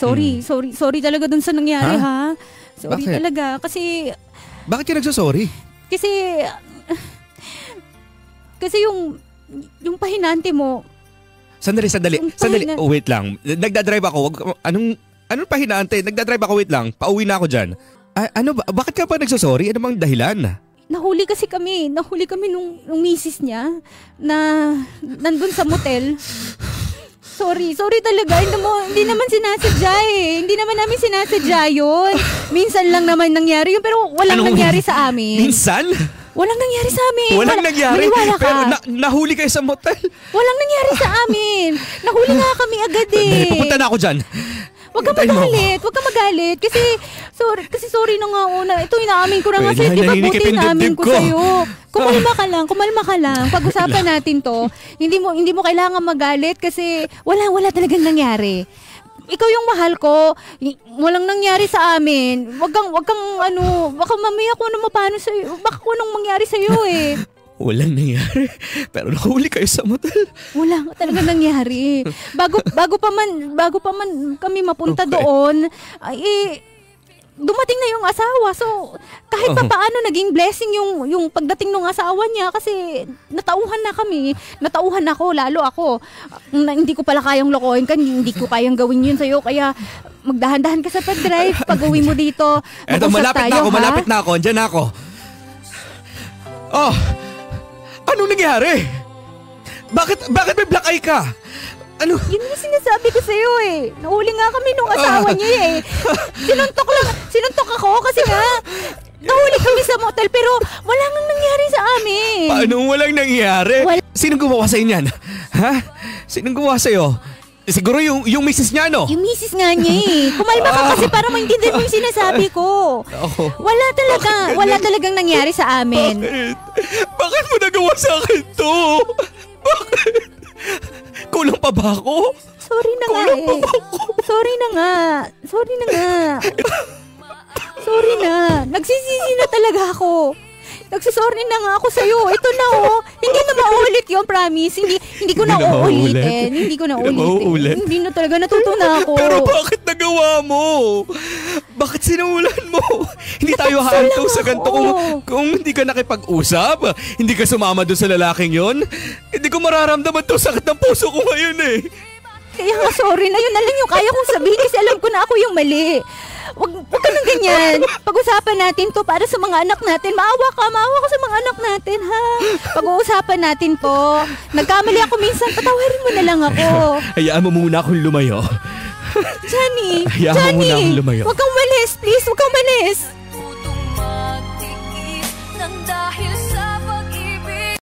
Sorry talaga dun sa nangyari, ha? Sorry Bakit? talaga, kasi... Bakit ka nagsasorry? Kasi yung pahinante mo... Sandali. Oh, wait lang. Nagdadrive ako. Anong pahinante? Nagdadrive ako, wait lang. Pauwi na ako dyan. Bakit ka pa nagsasorry? Ano bang dahilan? Nahuli kami nung misis niya na nandun sa motel. Sorry talaga. Hindi naman sinasadya eh. Hindi naman namin sinasadya yun. Minsan lang naman nangyari yun, pero walang nangyari sa amin. Minsan? Walang nangyari sa amin. Walang nangyari? Maniwala ka. Pero nahuli kayo sa motel? Walang nangyari sa amin. Nahuli nga kami agad eh. Pupunta na ako dyan. Huwag ka magalit. Kasi sorry na nga una. Ito inaamin ko na nga sa'yo. Di ba buti inaamin ko sa'yo? Kumalma ka lang. Pag-usapan natin to. Hindi mo kailangan magalit kasi wala talagang nangyari. Ikaw yung mahal ko. Walang nangyari sa amin. Wag kang baka mamaya kung ano mapano sa'yo. Baka kung anong mangyari sa'yo eh. Walang nangyari. Pero nahuli kayo sa motel. Wala talaga nangyari. Bago pa man kami mapunta doon, dumating na yung asawa. So, kahit pa paano naging blessing yung pagdating ng asawa niya kasi natauhan na kami. Natauhan ako, lalo ako. Hindi ko pala kayang lokohin ka, hindi ko kayang gawin yun sa'yo. Kaya magdahan-dahan ka sa pag-drive. Pag-uwi mo dito, eto, malapit na ako. Andiyan na ako. Oh! Anong nangyari? Bakit may black eye ka? Ano? Yun yung sinasabi ko sa'yo eh. Nahuli nga kami nung asawa niya eh. Sinuntok ako kasi nga nahuli kami sa motel pero wala nang nangyari sa amin. Paano walang nangyari? Sinong gumawa sa'yo niyan? Ha? Sinong gumawa sa'yo? Siguro yung misis niya, no? Yung misis nga niya eh. Kumalma ka kasi para maintindihan mo yung sinasabi ko. Wala talagang nangyari sa amin. Bakit mo nagawa sa akin to? Bakit? Kulang pa ba ako? Sorry na nga eh. Sorry na. Nagsisisi na talaga ako. Nagsasorry na nga ako sa'yo. Ito na oh. Hindi na mauulit yun, promise. Hindi ko na uulitin. Hindi na talaga natutunan ako. Pero bakit nagawa mo? Bakit sinulan mo? Hindi tayo haantaw sa ganito kung hindi ka nakipag-usap. Hindi ka sumama doon sa lalaking yon. Hindi ko mararamdaman to sakit ng puso ko ngayon eh. Kaya nga sorry na yun na lang yung kaya kong sabihin kasi alam ko na ako yung mali. Huwag ka nang ganyan. Pag-usapan natin to para sa mga anak natin. Maawa ka sa mga anak natin, ha? Pag-uusapan natin to. Nagkamali ako minsan, patawarin mo na lang ako. Hayaan mo muna akong lumayo. Johnny, Hayaan mo muna akong lumayo. Huwag kang malis, please. Huwag kang malis.